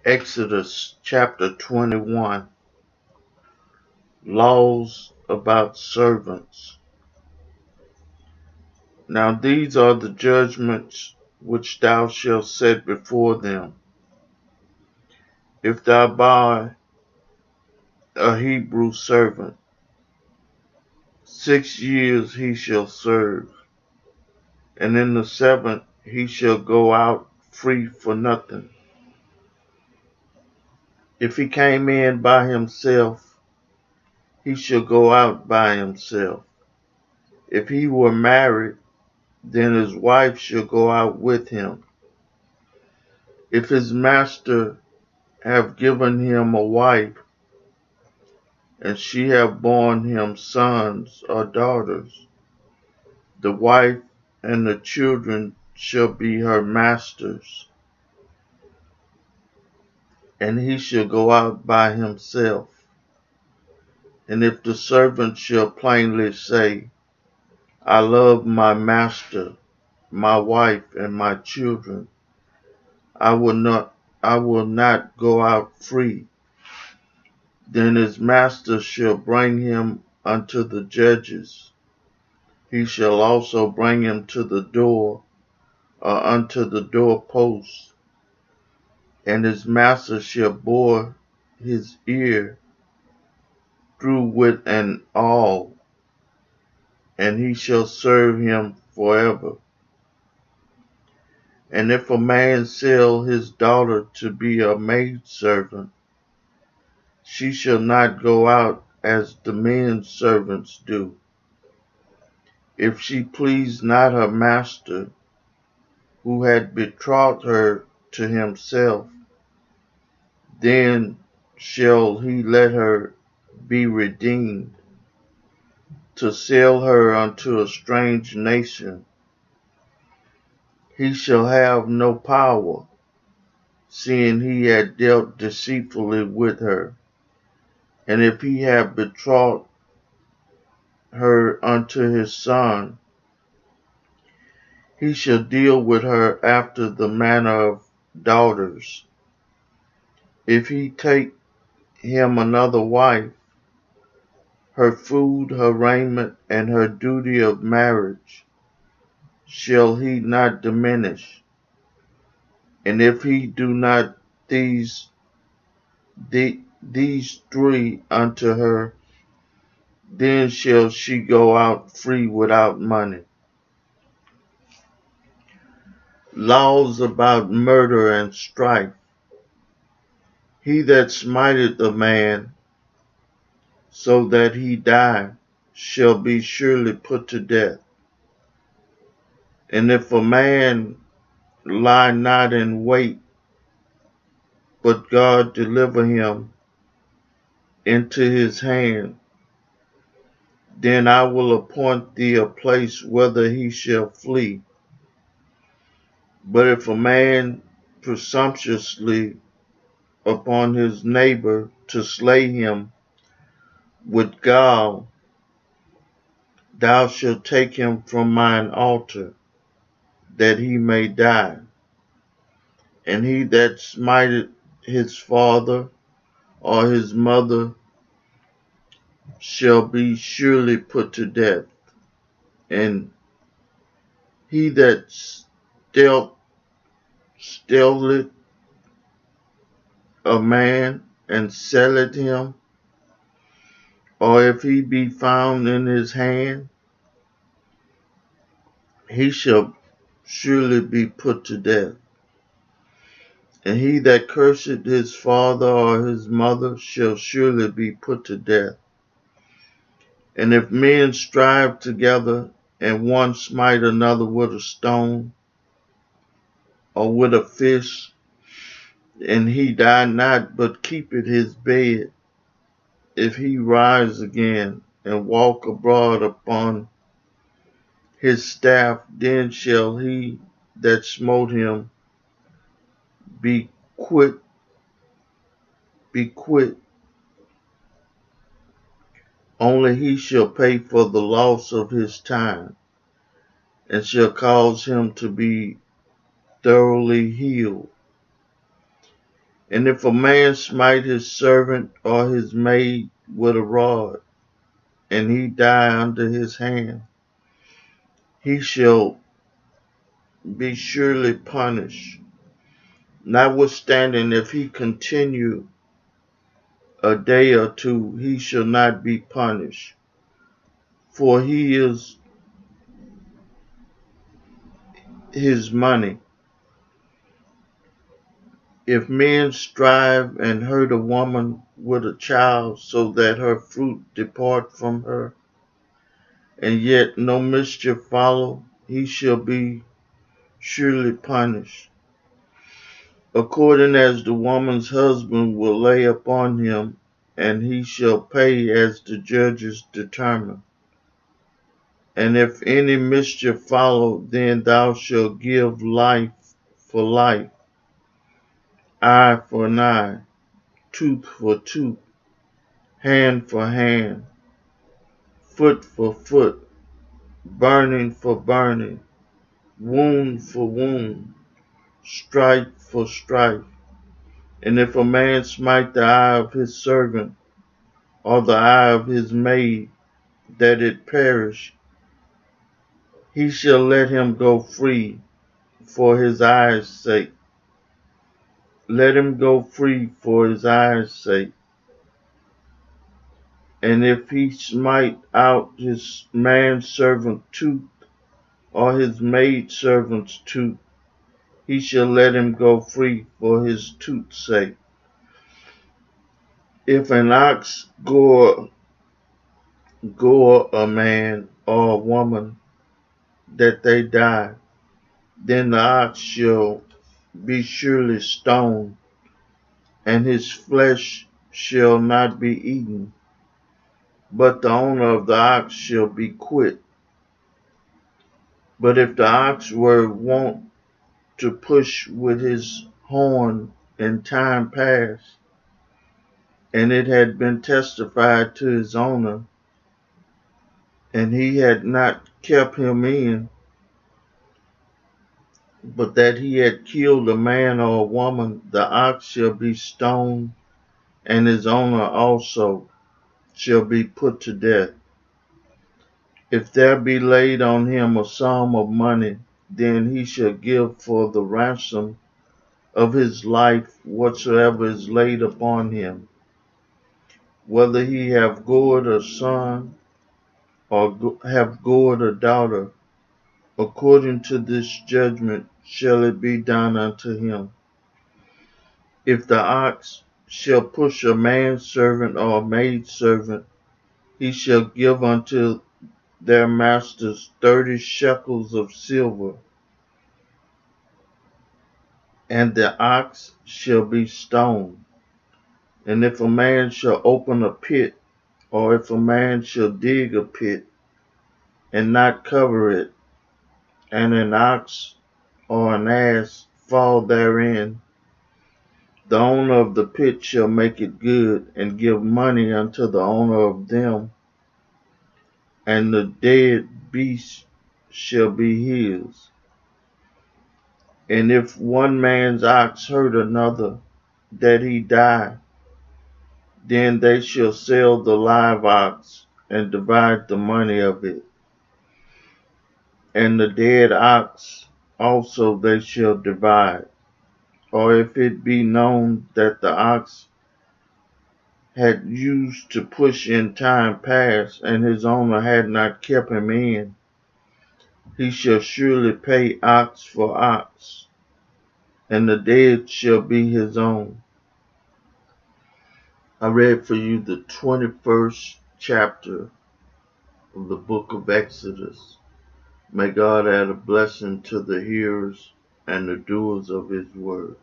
Exodus chapter 21. Laws about servants. Now these are the judgments which thou shalt set before them. If thou buy a Hebrew servant, 6 years he shall serve, and in the 7th he shall go out free for nothing. If he came in by himself, he shall go out by himself. If he were married, then his wife shall go out with him. If his master have given him a wife, and she have borne him sons or daughters, the wife and the children shall be her master's, and he shall go out by himself. And if the servant shall plainly say, I love my master, my wife, and my children, I will not go out free, then his master shall bring him unto the judges. He shall also bring him to the door, or unto the doorpost, and his master shall bore his ear through with an awl, and he shall serve him forever. And if a man sell his daughter to be a maidservant, she shall not go out as the men's servants do. If she please not her master, who had betrothed her to himself, then shall he let her be redeemed. To sell her unto a strange nation, he shall have no power, seeing he had dealt deceitfully with her. And if he have betrothed her unto his son, he shall deal with her after the manner of daughters. If he take him another wife, her food, her raiment, and her duty of marriage shall he not diminish. And if he do not these three unto her, then shall she go out free without money. Laws about murder and strife. He that smiteth a man so that he die shall be surely put to death. And if a man lie not in wait, but God deliver him into his hand, then I will appoint thee a place whither he shall flee. But if a man presumptuously upon his neighbor to slay him with gall, thou shalt take him from mine altar, that he may die. And he that smiteth his father or his mother shall be surely put to death. And he that stealeth a man and selleth him, or if he be found in his hand, he shall surely be put to death. And he that curseth his father or his mother shall surely be put to death. And if men strive together, and one smite another with a stone, or with a fish, and he die not, but keepeth his bed, if he rise again and walk abroad upon his staff, then shall he that smote him be quit. Only he shall pay for the loss of his time, and shall cause him to be thoroughly healed. And if a man smite his servant or his maid with a rod, and he die under his hand, he shall be surely punished. Notwithstanding, if he continue a day or two, he shall not be punished, for he is his money. If men strive and hurt a woman with a child, so that her fruit depart from her, and yet no mischief follow, he shall be surely punished, according as the woman's husband will lay upon him, and he shall pay as the judges determine. And if any mischief follow, then thou shalt give life for life, eye for an eye, tooth for tooth, hand for hand, foot for foot, burning for burning, wound for wound, stripe for stripe. And if a man smite the eye of his servant, or the eye of his maid, that it perish, he shall let him go free for his eye's sake. Let him go free for his eye's sake. And if he smite out his manservant tooth, or his maidservant's tooth, he shall let him go free for his tooth's sake. If an ox gore a man or a woman, that they die, then the ox shall be surely stoned, and his flesh shall not be eaten, but the owner of the ox shall be quit. But if the ox were wont to push with his horn in time past, and it had been testified to his owner, and he had not kept him in, but that he had killed a man or a woman, the ox shall be stoned, and his owner also shall be put to death. If there be laid on him a sum of money, then he shall give for the ransom of his life whatsoever is laid upon him, whether he have gored a son or have gored a daughter. According to this judgment shall it be done unto him. If the ox shall push a manservant or a maidservant, he shall give unto their masters 30 shekels of silver, and the ox shall be stoned. And if a man shall open a pit, or if a man shall dig a pit, and not cover it, and an ox or an ass fall therein, the owner of the pit shall make it good, and give money unto the owner of them, and the dead beast shall be his. And if one man's ox hurt another, that he die, then they shall sell the live ox, and divide the money of it. And the dead ox also they shall divide. Or if it be known that the ox had used to push in time past, and his owner had not kept him in, he shall surely pay ox for ox, and the dead shall be his own. I read for you the 21st chapter of the book of Exodus. May God add a blessing to the hearers and the doers of his word.